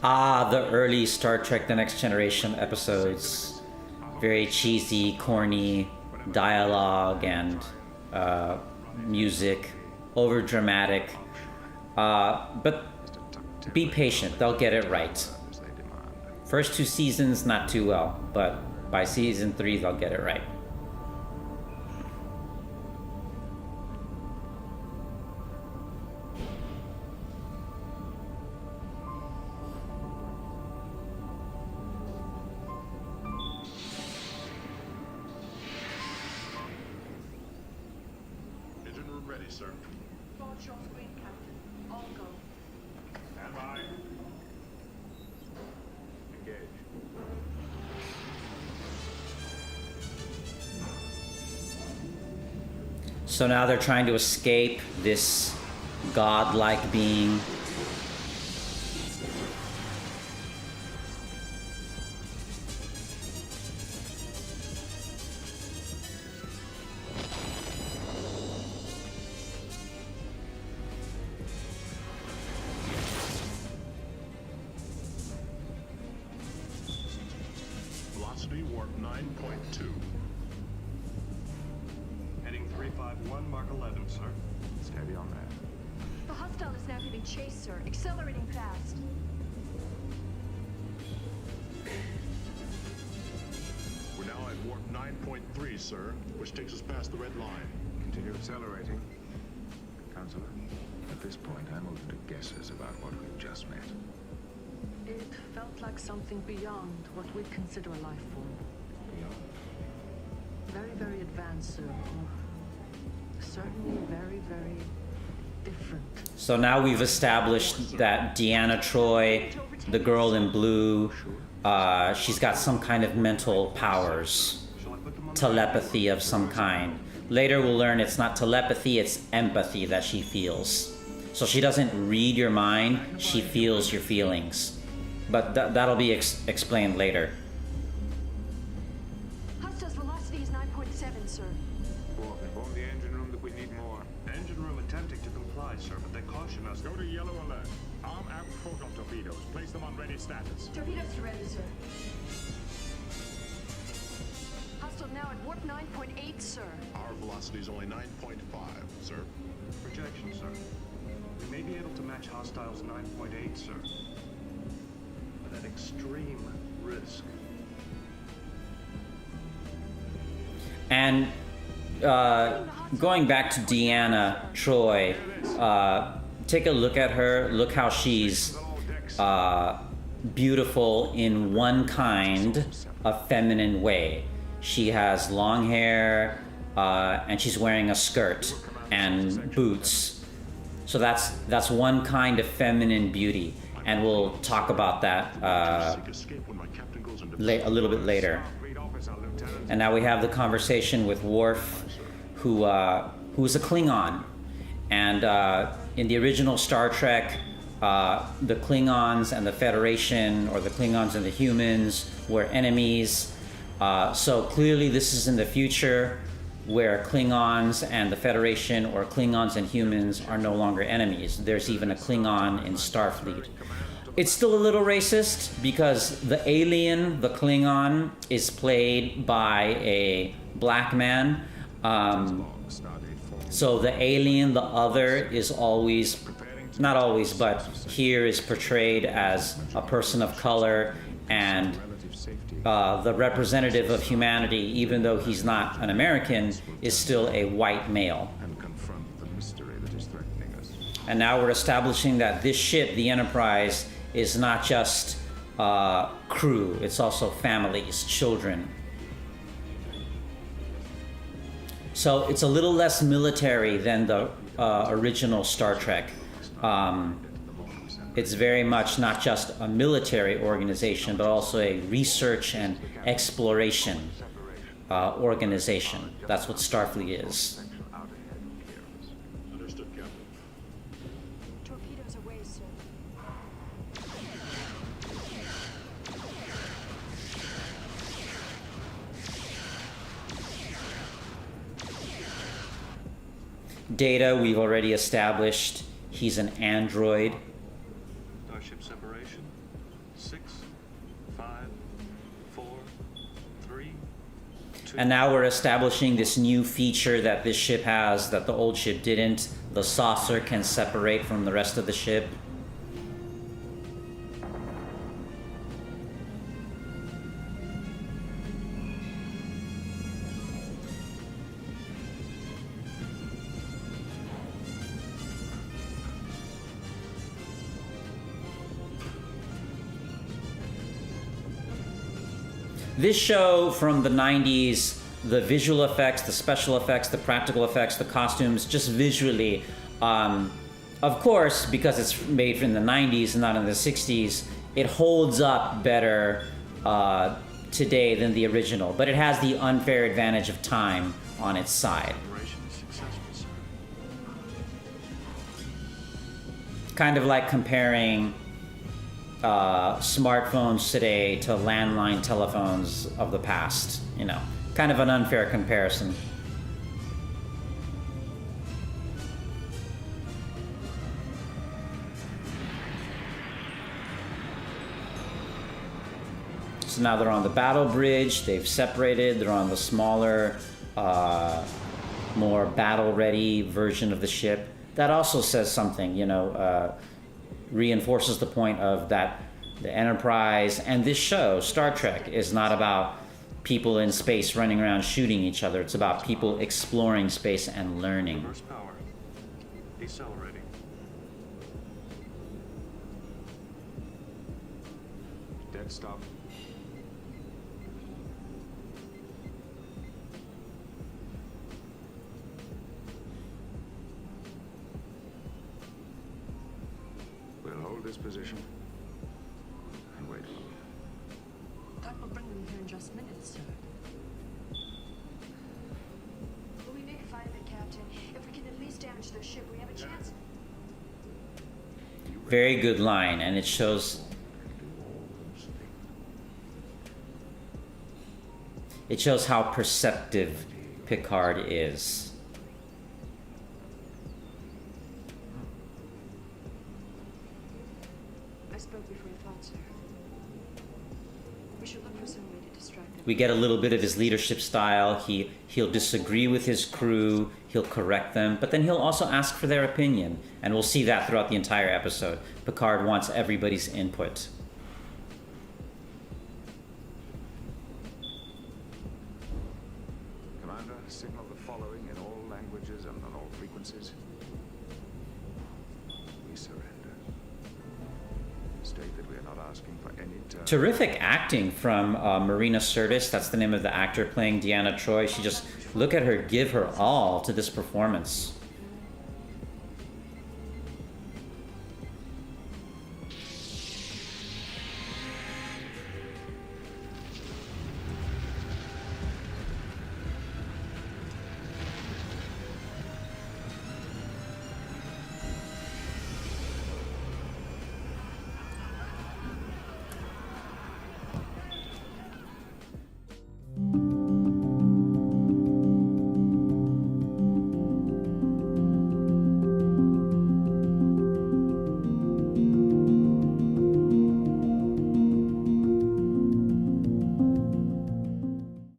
Ah, the early Star Trek The Next Generation episodes. Very cheesy, corny dialogue and music, over dramatic. But be patient, they'll get it right. First 2 seasons, not too well, but by season 3, they'll get it right. So now they're trying to escape this godlike being. Velocity warp 9.2. Heading 351, Mark 11, sir. Steady on that. The hostile is now giving chase, sir. Accelerating fast. We're now at warp 9.3, sir, which takes us past the red line. Continue accelerating. Counselor, at this point, I'm open to guesses about what we've just met. It felt like something beyond what we'd consider a life form. Beyond? Very, very advanced, sir. Certainly very, very different. So now we've established that Deanna Troi, the girl in blue, she's got some kind of mental powers. Telepathy of some kind. Later we'll learn it's not telepathy, it's empathy that she feels. So she doesn't read your mind, she feels your feelings. But that'll be explained later. Hostile's velocity is 9.7, sir. Well, inform the engine room that we need more. Engine room attempting to comply, sir, but they caution us. Go to yellow alert. Arm out photon torpedoes. Place them on ready status. Torpedoes are ready, sir. Hostile now at warp 9.8, sir. Our velocity is only 9.5, sir. Projection, sir. We may be able to match hostiles 9.8, sir. But at extreme risk. And going back to Deanna Troi, take a look at her. Look how she's beautiful in one kind of feminine way. She has long hair, and she's wearing a skirt and boots. So that's one kind of feminine beauty, and we'll talk about that a little bit later. And now we have the conversation with Worf, who's a Klingon, and in the original Star Trek, the Klingons and the Federation, or the Klingons and the humans, were enemies. So clearly this is in the future, where Klingons and the Federation, or Klingons and humans, are no longer enemies. There's even a Klingon in Starfleet. It's still a little racist because the alien, the Klingon, is played by a black man. So the alien, the other, is always, not always, but here is portrayed as a person of color, and the representative of humanity, even though he's not an American, is still a white male. And now we're establishing that this ship, the Enterprise, is not just crew, it's also families, children. So it's a little less military than the original Star Trek. It's very much not just a military organization, but also a research and exploration organization. That's what Starfleet is. Understood, Captain. Torpedoes away, sir. Data, we've already established, he's an android. Dr. Starship separation. 6, 5, 4, 3, 2. And now we're establishing this new feature that this ship has that the old ship didn't. The saucer can separate from the rest of the ship. This show from the 90s, the visual effects, the special effects, the practical effects, the costumes, just visually, of course, because it's made in the 90s and not in the 60s, it holds up better today than the original, but it has the unfair advantage of time on its side. Operation is successful, sir. Kind of like comparing smartphones today to landline telephones of the past, you know, kind of an unfair comparison. So now they're on the battle bridge, they've separated, they're on the smaller, more battle-ready version of the ship. That also says something, you know, reinforces the point of that the Enterprise and this show, Star Trek, is not about people in space running around shooting each other. It's about people exploring space and learning. Reverse power. Decelerating. Dead stop. We'll hold this position and wait. That will bring them here in just minutes, sir. Will we make a fight of it, Captain? If we can at least damage their ship, we have a chance. Very good line, and it shows how perceptive Picard is. I spoke before you thought, sir. We should look for some way to distract them. We get a little bit of his leadership style. He'll disagree with his crew, he'll correct them, but then he'll also ask for their opinion. And we'll see that throughout the entire episode. Picard wants everybody's input. Commander, signal the following in all languages and on all frequencies. We surrender. State that we are not asking for any terms. Terrific acting from Marina Sirtis. That's the name of the actor playing Deanna Troi. She just, look at her give her all to this performance.